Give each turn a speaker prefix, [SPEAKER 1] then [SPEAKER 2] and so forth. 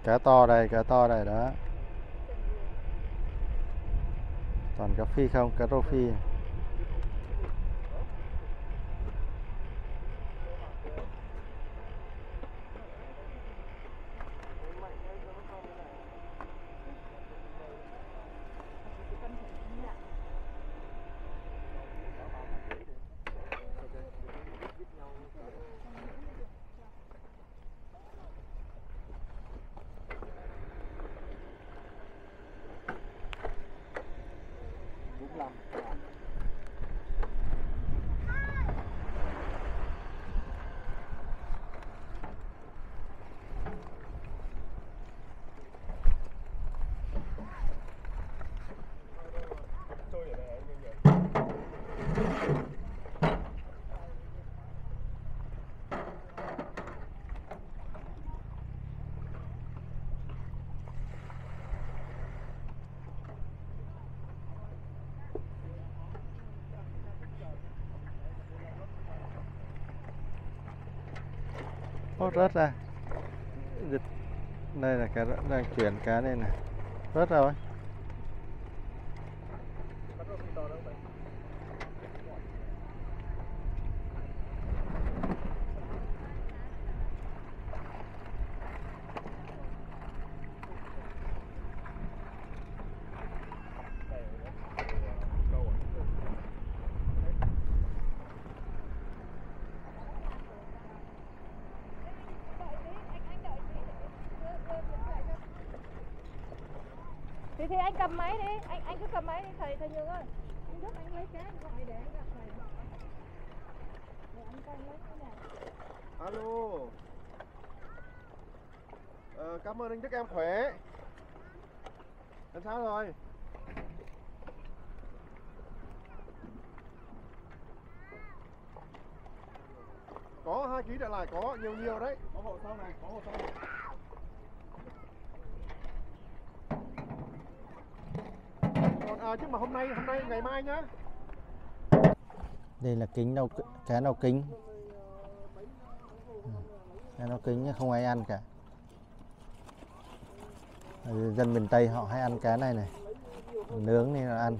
[SPEAKER 1] Cá to đây đó. Toàn cá phi không, cá rô phi. Ô, rớt ra. Đây là cá đang chuyển cá đây này. Rớt rồi.
[SPEAKER 2] Thì anh cầm máy đi, anh cứ cầm máy đi thầy Nhường ơi. Anh giúp anh lấy cá gọi để anh gặp thầy. Để anh coi lấy cái này.
[SPEAKER 3] Alo. Cảm ơn anh Đức, em khỏe. Em sao rồi? Có 2 kg trở lại, có nhiều đấy. Có hộ sau này, có hộ sau này. Còn chứ mà hôm nay ngày mai nhá.
[SPEAKER 1] Đây là cá nâu kính. Cá nâu kính không ai ăn cả. Dân miền Tây họ hay ăn cá này này. Nướng nên là ăn.